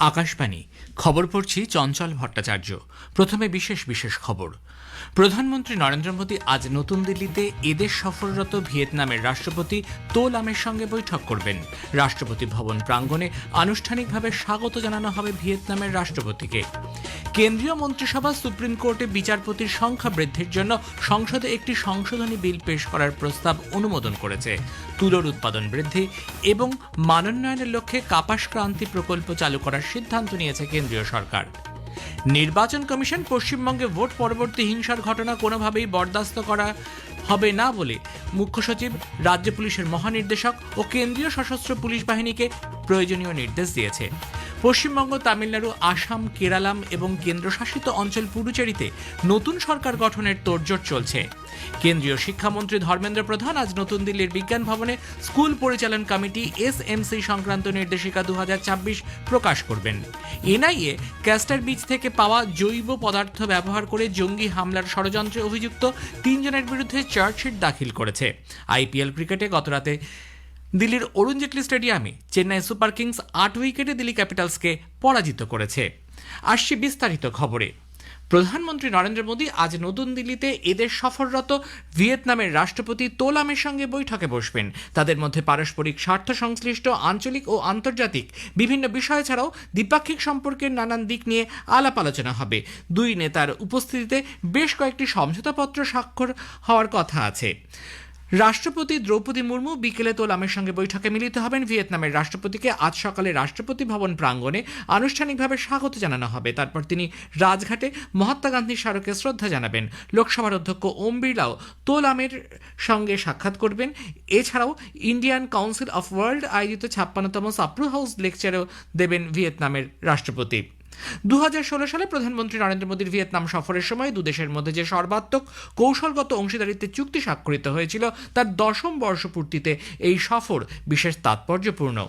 আকাশবাণী খবর পড়ছি চঞ্চল ভট্টাচার্য। প্রথমে বিশেষ খবর। প্রধানমন্ত্রী নরেন্দ্র মোদী আজ নতুন দিল্লিতে এদেশ সফররত ভিয়েতনামের রাষ্ট্রপতি তো লামের সঙ্গে বৈঠক করবেন। রাষ্ট্রপতি ভবন প্রাঙ্গণে আনুষ্ঠানিকভাবে স্বাগত জানানো হবে ভিয়েতনামের রাষ্ট্রপতিকে। কেন্দ্রীয় মন্ত্রিসভা সুপ্রিম কোর্টে বিচারপতির সংখ্যা বৃদ্ধির জন্য সংসদে একটি সংশোধনী বিল পেশ করার প্রস্তাব অনুমোদন করেছে। তুলোর উৎপাদন বৃদ্ধি এবং মানোন্নয়নের লক্ষ্যে কাপাস ক্রান্তি প্রকল্প চালু করার সিদ্ধান্ত নিয়েছে কেন্দ্রীয় সরকার। নির্বাচন কমিশন পশ্চিমবঙ্গে ভোট পরবর্তী হিংসার ঘটনা কোনোভাবেই বরদাস্ত করা হবে না বলে মুখ্য সচিব, রাজ্য পুলিশের মহানির্দেশক ও কেন্দ্রীয় সশস্ত্র পুলিশ বাহিনীকে প্রয়োজনীয় নির্দেশ দিয়েছে। পশ্চিমবঙ্গ, তামিলনাড়ু, আসাম, কেরালাম এবং কেন্দ্রশাসিত অঞ্চল পুডুচেরিতে নতুন সরকার গঠনের তোড়জোড় চলছে। কেন্দ্রীয় শিক্ষামন্ত্রী ধর্মেন্দ্র প্রধান আজ নতুন দিল্লির বিজ্ঞান ভবনে স্কুল পরিচালন কমিটি এসএমসি সংক্রান্ত নির্দেশিকা 2026 প্রকাশ করবেন। এনআইএ ক্যাস্টার বীজ থেকে পাওয়া জৈব পদার্থ ব্যবহার করে জঙ্গি হামলার ষড়যন্ত্রে অভিযুক্ত 3 জনের বিরুদ্ধে চার্জশিট দাখিল করেছে। আইপিএল ক্রিকেটে গতরাতে দিল্লির অরুণ জেটলি স্টেডিয়ামে চেন্নাই সুপার কিংস 8 উইকেটে দিল্লি ক্যাপিটালসকে পরাজিত করেছে। আসছি বিস্তারিত খবরে। প্রধানমন্ত্রী নরেন্দ্র মোদী আজ নতুন দিল্লিতে এদেশ সফররত ভিয়েতনামের রাষ্ট্রপতি তো লামের সঙ্গে বৈঠকে বসবেন। তাদের মধ্যে পারস্পরিক স্বার্থ সংশ্লিষ্ট আঞ্চলিক ও আন্তর্জাতিক বিভিন্ন বিষয় ছাড়াও দ্বিপাক্ষিক সম্পর্কের নানান দিক নিয়ে আলাপ আলোচনা হবে। দুই নেতার উপস্থিতিতে বেশ কয়েকটি সমঝোতাপত্র স্বাক্ষর হওয়ার কথা আছে। রাষ্ট্রপতি দ্রৌপদী মুর্মু বিকেলে তো লামের সঙ্গে বৈঠকে মিলিত হবেন। ভিয়েতনামের রাষ্ট্রপতিকে আজ সকালে রাষ্ট্রপতি ভবন প্রাঙ্গণে আনুষ্ঠানিকভাবে স্বাগত জানানো হবে। তারপর তিনি রাজঘাটে মহাত্মা গান্ধীর স্মারকে শ্রদ্ধা জানাবেন। লোকসভার অধ্যক্ষ ওম বিড়লাও তো লামের সঙ্গে সাক্ষাৎ করবেন। এছাড়াও ইন্ডিয়ান কাউন্সিল অফ ওয়ার্ল্ড আয়োজিত 56তম সাপ্রু হাউস লেকচারও দেবেন ভিয়েতনামের রাষ্ট্রপতি। 2016 সালে প্রধানমন্ত্রী নরেন্দ্র মোদীর ভিয়েতনাম সফরের সময় দুদেশের মধ্যে যে সর্বাত্মক কৌশলগত অংশীদারিত্বের চুক্তি স্বাক্ষরিত হয়েছিল তার 10ম বর্ষপূর্তিতে এই সফর বিশেষ তাৎপর্যপূর্ণ।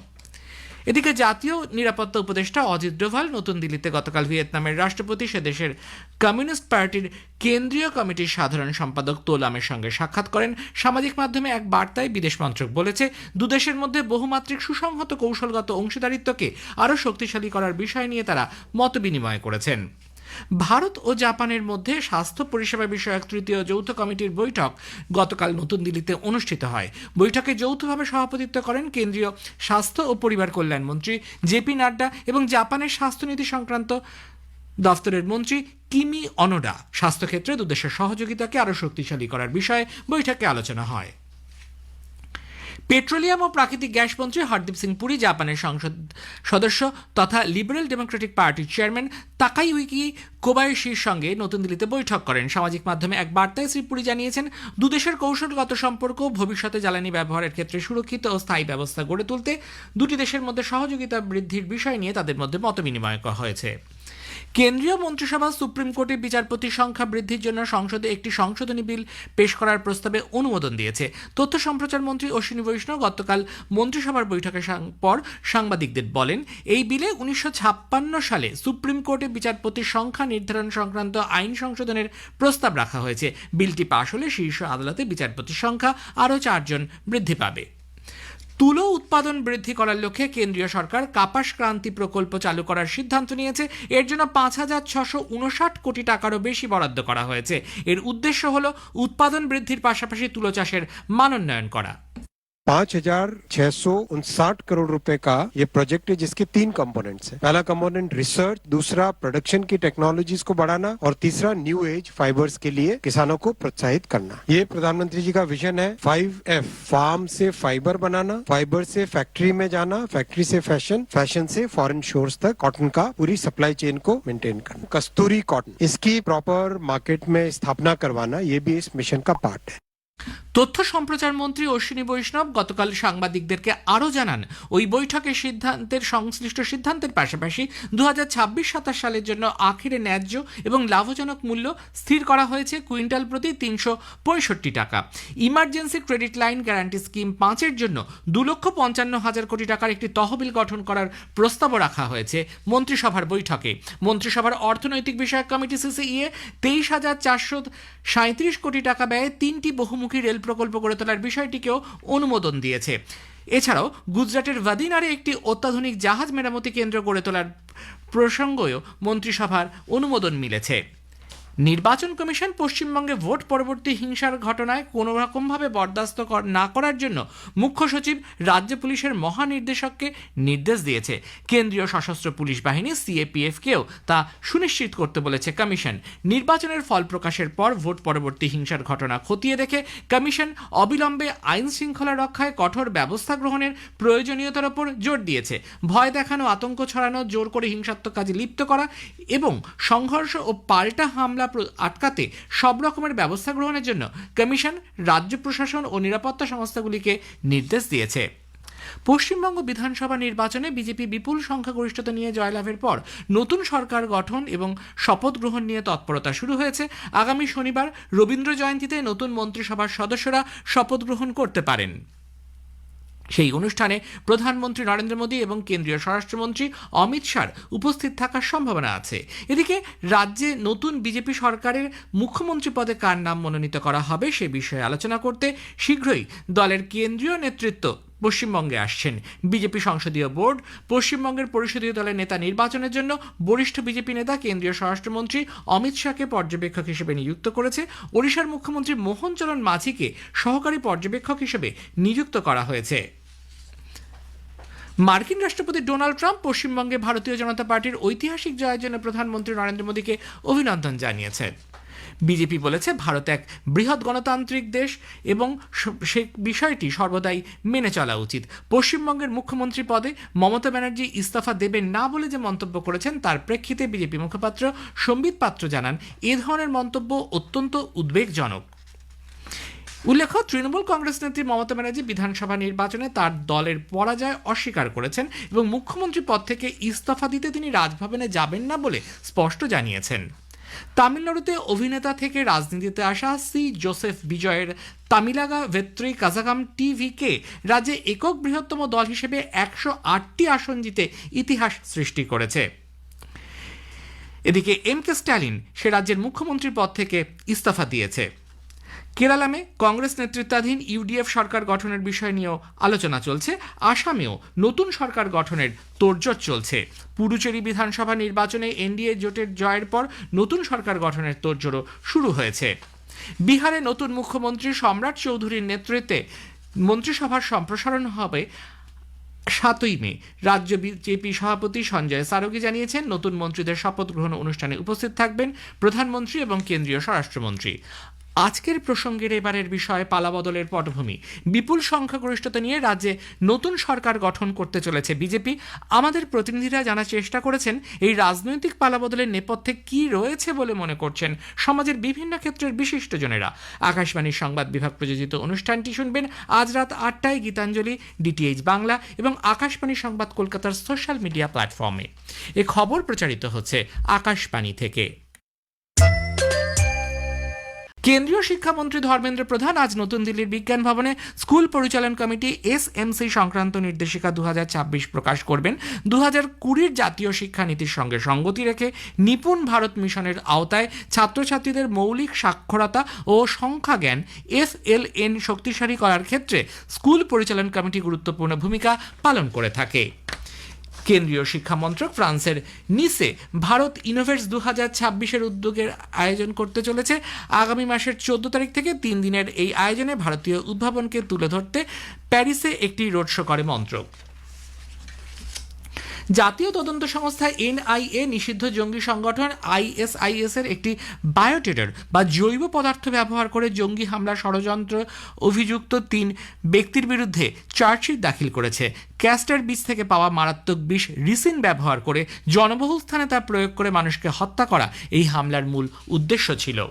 এদিকে জাতীয় নিরাপত্তা উপদেষ্টা অজিত ডোভাল নতুন দিল্লিতে গতকাল ভিয়েতনামের রাষ্ট্রপতি, সে দেশের কমিউনিস্ট পার্টির কেন্দ্রীয় কমিটির সাধারণ সম্পাদক তো লামের সঙ্গে সাক্ষাৎ করেন। সামাজিক মাধ্যমে এক বার্তায় বিদেশ মন্ত্রক বলেছে, দুদেশের মধ্যে বহুমাত্রিক সুসংহত কৌশলগত অংশীদারিত্বকে আরও শক্তিশালী করার বিষয় নিয়ে তারা মতবিনিময় করেছেন। ভারত ও জাপানের মধ্যে স্বাস্থ্য পরিষেবা বিষয়ক তৃতীয় যৌথ কমিটির বৈঠক গতকাল নতুন দিল্লিতে অনুষ্ঠিত হয়। বৈঠকে যৌথভাবে সভাপতিত্ব করেন কেন্দ্রীয় স্বাস্থ্য ও পরিবার কল্যাণ মন্ত্রী জেপি নাড্ডা এবং জাপানের স্বাস্থ্যনীতি সংক্রান্ত দফতরের মন্ত্রী কিমি অনোডা। স্বাস্থ্যক্ষেত্রে দুদেশের সহযোগিতাকে আরও শক্তিশালী করার বিষয়ে বৈঠকে আলোচনা হয়। পেট্রোলিয়াম ও প্রাকৃতিক গ্যাস মন্ত্রী হরদীপ সিং পুরী, জাপানের সংসদ সদস্য তথা লিবারেল ডেমোক্রেটিক পার্টির চেয়ারম্যান তাকাইউকি কোবায়াশির সঙ্গে নতুন দিল্লিতে বৈঠক করেন। সামাজিক মাধ্যমে এক বার্তায় শ্রী পুরী জানিয়েছেন, দুদেশের কৌশলগত সম্পর্ক ভবিষ্যতে জ্বালানি ব্যবহারের ক্ষেত্রে সুরক্ষিত ও স্থায়ী ব্যবস্থা গড়ে তুলতে দুটি দেশের মধ্যে সহযোগিতা বৃদ্ধির বিষয় নিয়ে তাদের মধ্যে মতবিনিময় হয়েছে। কেন্দ্রীয় মন্ত্রিসভা সুপ্রিম কোর্টের বিচারপতির সংখ্যা বৃদ্ধির জন্য সংসদে একটি সংশোধনী বিল পেশ করার প্রস্তাবে অনুমোদন দিয়েছে। তথ্য সম্প্রচার মন্ত্রী অশ্বিনী বৈষ্ণব গতকাল মন্ত্রিসভার বৈঠকের পর সাংবাদিকদের বলেন, এই বিলে 1956 সালে সুপ্রিম কোর্টে বিচারপতির সংখ্যা নির্ধারণ সংক্রান্ত আইন সংশোধনের প্রস্তাব রাখা হয়েছে। বিলটি পাশ হলে শীর্ষ আদালতে বিচারপতির সংখ্যা আরও 4 জন বৃদ্ধি পাবে। তুলো উৎপাদন বৃদ্ধি করার লক্ষ্যে কেন্দ্রীয় সরকার কাপাস ক্রান্তি প্রকল্প চালু করার সিদ্ধান্ত নিয়েছে। এর জন্য 5,659 কোটি টাকারও বেশি বরাদ্দ করা হয়েছে। এর উদ্দেশ্য হল উৎপাদন বৃদ্ধির পাশাপাশি তুলো চাষের মানোন্নয়ন করা। 5,659 करोड़ रुपए का ये प्रोजेक्ट है, जिसके 3 कंपोनेंट्स हैं। पहला कंपोनेंट रिसर्च, दूसरा प्रोडक्शन की टेक्नोलॉजीज को बढ़ाना और तीसरा न्यू एज फाइबर्स के लिए किसानों को प्रोत्साहित करना। ये प्रधानमंत्री जी का विजन है। 5F, फार्म से फाइबर बनाना, फाइबर से फैक्ट्री में जाना, फैक्ट्री से फैशन, फैशन से फॉरेन शोर्स तक कॉटन का पूरी सप्लाई चेन को मेंटेन करना। कस्तूरी कॉटन, इसकी प्रॉपर मार्केट में स्थापना करवाना, ये भी इस मिशन का पार्ट है। তথ্য সম্প্রচার মন্ত্রী অশ্বিনী বৈষ্ণব গতকাল সাংবাদিকদেরকে আরও জানান, ওই বৈঠকে সংশ্লিষ্ট সিদ্ধান্তের পাশাপাশি 2026-27 সালের জন্য আখেরে ন্যায্য এবং লাভজনক মূল্য স্থির করা হয়েছে কুইন্টাল প্রতি 365 টাকা। Emergency credit line guarantee scheme 5-এর জন্য 2,55,000 কোটি টাকার একটি তহবিল গঠন করার প্রস্তাবও রাখা হয়েছে মন্ত্রিসভার বৈঠকে। মন্ত্রিসভার অর্থনৈতিক বিষয়ক কমিটি সিসিইএ 23,437 কোটি টাকা ব্যয়ে 3টি বহুমুখী রেল প্রকল্প গড়ে তোলার বিষয়টিকেও অনুমোদন দিয়েছে। এছাড়াও গুজরাটের ভাদিনারে একটি অত্যাধুনিক জাহাজ মেরামতি কেন্দ্র গড়ে তোলার প্রসঙ্গেও মন্ত্রিসভার অনুমোদন মিলেছে। নির্বাচন কমিশন পশ্চিমবঙ্গে ভোট পরবর্তী হিংসার ঘটনায় কোনো রকমভাবে বরদাস্ত না করার জন্য মুখ্য সচিব রাজ্য পুলিশের মহানির্দেশককে নির্দেশ দিয়েছে। কেন্দ্রীয় সশস্ত্র পুলিশ বাহিনী সিএপিএফকেও তা সুনিশ্চিত করতে বলেছে কমিশন। নির্বাচনের ফল প্রকাশের পর ভোট পরবর্তী হিংসার ঘটনা খতিয়ে দেখে কমিশন অবিলম্বে আইন শৃঙ্খলা রক্ষায় কঠোর ব্যবস্থা গ্রহণের প্রয়োজনীয়তার উপর জোর দিয়েছে। ভয় দেখানো, আতঙ্ক ছড়ানো, জোর করে হিংসাত্মক কাজে লিপ্ত করা এবং সংঘর্ষ ও পাল্টা হামলা আটকাতে সব রকমের ব্যবস্থা গ্রহণের জন্য কমিশন রাজ্য প্রশাসন ও নিরাপত্তা সংস্থাগুলিকে নির্দেশ দিয়েছে। পশ্চিমবঙ্গ বিধানসভা নির্বাচনে বিজেপি বিপুল সংখ্যাগরিষ্ঠতা নিয়ে জয়লাভের পর নতুন সরকার গঠন এবং শপথ গ্রহণ নিয়ে তৎপরতা শুরু হয়েছে। আগামী শনিবার রবীন্দ্র জয়ন্তীতে নতুন মন্ত্রিসভার সদস্যরা শপথ গ্রহণ করতে পারেন। সেই অনুষ্ঠানে প্রধানমন্ত্রী নরেন্দ্র মোদী এবং কেন্দ্রীয় স্বরাষ্ট্রমন্ত্রী অমিত শাহর উপস্থিত থাকার সম্ভাবনা আছে। এদিকে রাজ্যে নতুন বিজেপি সরকারের মুখ্যমন্ত্রী পদে কার নাম মনোনীত করা হবে সে বিষয়ে আলোচনা করতে শীঘ্রই দলের কেন্দ্রীয় নেতৃত্ব পশ্চিমবঙ্গে আসছেন। বিজেপি সংসদীয় বোর্ড পশ্চিমবঙ্গের পরিষদীয় দলের নেতা নির্বাচনের জন্য বরিষ্ঠ বিজেপি নেতা কেন্দ্রীয় স্বরাষ্ট্রমন্ত্রী অমিত শাহকে পর্যবেক্ষক হিসেবে নিযুক্ত করেছে। ওড়িশার মুখ্যমন্ত্রী মোহন চরণ মাঝিকে সহকারী পর্যবেক্ষক হিসেবে নিযুক্ত করা হয়েছে। মার্কিন রাষ্ট্রপতি ডোনাল্ড ট্রাম্প পশ্চিমবঙ্গে ভারতীয় জনতা পার্টির ঐতিহাসিক জয়ের জন্য প্রধানমন্ত্রী নরেন্দ্র মোদীকে অভিনন্দন জানিয়েছেন। বিজেপি বলেছে ভারত এক বৃহৎ গণতান্ত্রিক দেশ এবং সে বিষয়টি সর্বদাই মেনে চলা উচিত। পশ্চিমবঙ্গের মুখ্যমন্ত্রী পদে মমতা ব্যানার্জি ইস্তফা দেবেন না বলে যে মন্তব্য করেছেন তার প্রেক্ষিতে বিজেপি মুখপাত্র সম্বিত পাত্র জানান, এ ধরনের মন্তব্য অত্যন্ত উদ্বেগজনক। উল্লেখ্য, তৃণমূল কংগ্রেস নেত্রী মমতা ব্যানার্জি বিধানসভা নির্বাচনে তার দলের পরাজয় অস্বীকার করেছেন এবং মুখ্যমন্ত্রী পদ থেকে ইস্তফা দিতে তিনি রাজভবনে যাবেন না বলে স্পষ্ট জানিয়েছেন। তামিলনাড়ুতে অভিনেতা থেকে রাজনীতিতে আসা সি জোসেফ বিজয়ের তামিলাগা ভেত্রি কাজাগাম টিভিকে রাজ্যে একক বৃহত্তম দল হিসেবে 108টি আসন জিতে ইতিহাস সৃষ্টি করেছে। এদিকে কে স্ট্যালিন সে রাজ্যের মুখ্যমন্ত্রীর পদ থেকে ইস্তফা দিয়েছে। কেরালামে কংগ্রেস নেতৃত্বাধীন ইউডিএফ সরকার গঠনের বিষয় নিয়েও আলোচনা চলছে। আসামেও নতুন সরকার গঠনের তোড়জোড় চলছে। পুডুচেরি বিধানসভা নির্বাচনে এনডিএ জোটের জয়ের পর নতুন সরকার গঠনের তোড়জোড়ও শুরু হয়েছে। বিহারে নতুন মুখ্যমন্ত্রী সম্রাট চৌধুরীর নেতৃত্বে মন্ত্রিসভার সম্প্রসারণ হবে 7ই মে। রাজ্য বিজেপি সভাপতি সঞ্জয় সারোগী জানিয়েছেন নতুন মন্ত্রীদের শপথ গ্রহণ অনুষ্ঠানে উপস্থিত থাকবেন প্রধানমন্ত্রী এবং কেন্দ্রীয় স্বরাষ্ট্রমন্ত্রী। আজকের প্রসঙ্গের এবারের বিষয় পালাবদলের পটভূমি। বিপুল সংখ্যাগরিষ্ঠতা নিয়ে রাজ্যে নতুন সরকার গঠন করতে চলেছে বিজেপি। আমাদের প্রতিনিধিরা জানার চেষ্টা করেছেন এই রাজনৈতিক পালাবদলের নেপথ্যে কি রয়েছে বলে মনে করছেন সমাজের বিভিন্ন ক্ষেত্রের বিশিষ্টজনেরা। আকাশবাণীর সংবাদ বিভাগ প্রযোজিত অনুষ্ঠানটি শুনবেন আজ রাত 8টায় গীতাঞ্জলি, ডিটিএইচ বাংলা এবং আকাশবাণী সংবাদ কলকাতার সোশ্যাল মিডিয়া প্ল্যাটফর্মে। এ খবর প্রচারিত হচ্ছে আকাশবাণী থেকে। কেন্দ্রীয় শিক্ষামন্ত্রী ধর্মেন্দ্র প্রধান আজ নতুন দিল্লির বিজ্ঞান ভবনে স্কুল পরিচালন কমিটি এসএমসি সংক্রান্ত নির্দেশিকা 2026 প্রকাশ করবেন। 2020 জাতীয় শিক্ষানীতির সঙ্গে সঙ্গতি রেখে নিপুণ ভারত মিশনের আওতায় ছাত্রছাত্রীদের মৌলিক সাক্ষরতা ও সংখ্যা জ্ঞান এসএলএন শক্তিশালী করার ক্ষেত্রে স্কুল পরিচালন কমিটি গুরুত্বপূর্ণ ভূমিকা পালন করে থাকে। কেন্দ্রীয় শিক্ষা মন্ত্রক ফ্রান্সের নিসে ভারত ইনোভেটস 2026 উদ্যোগের আয়োজন করতে চলেছে। আগামী মাসের 14 তারিখ থেকে 3 দিনের এই আয়োজনে ভারতীয় উদ্ভাবনকে তুলে ধরতে প্যারিসে একটি রোড শো করে মন্ত্রক। জাতীয় তদন্ত সংস্থা এনআইএ নিষিদ্ধ জঙ্গি সংগঠন আইএসআইএস এর একটি বায়োটেরর বা জৈব পদার্থ ব্যবহার করে জঙ্গি হামলা ষড়যন্ত্র অভিযুক্ত 3 ব্যক্তির বিরুদ্ধে চার্জশিট দাখিল করেছে। ক্যাস্টার বীজ থেকে পাওয়া মারাত্মক বিষ রিসিন ব্যবহার করে জনবহুল স্থানে তা প্রয়োগ করে মানুষকে হত্যা করা এই হামলার মূল উদ্দেশ্য ছিল।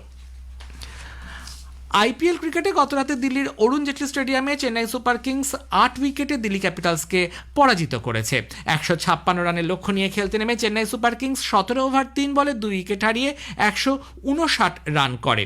আইপিএল ক্রিকেটে গতরাতে দিল্লির অরুণ জেটলি স্টেডিয়ামে চেন্নাই সুপার কিংস 8 উইকেটে দিল্লি ক্যাপিটালসকে পরাজিত করেছে। 156 রানের লক্ষ্য নিয়ে খেলতে নেমে চেন্নাই সুপার কিংস 17 ওভার 3 বলে 2 উইকেট হারিয়ে 159 রান করে।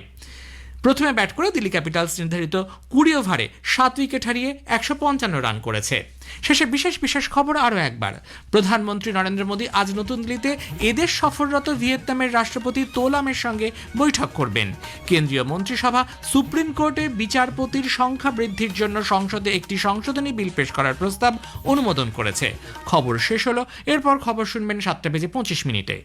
প্রথমে ব্যাট করে দিল্লি ক্যাপিটালস নির্ধারিত 20 ওভারে 7 উইকেট হারিয়ে 155 রান করেছে। শেষে বিশেষ খবর আরও একবার। প্রধানমন্ত্রী নরেন্দ্র মোদী আজ নতুন দিল্লিতে এদেশ সফররত ভিয়েতনামের রাষ্ট্রপতি তো লামের সঙ্গে বৈঠক করবেন। কেন্দ্রীয় মন্ত্রিসভা সুপ্রিম কোর্টে বিচারপতির সংখ্যা বৃদ্ধির জন্য সংসদে একটি সংশোধনী বিল পেশ করার প্রস্তাব অনুমোদন করেছে। খবর শেষ হলো, এরপর খবর শুনবেন 7:25 মিনিটে।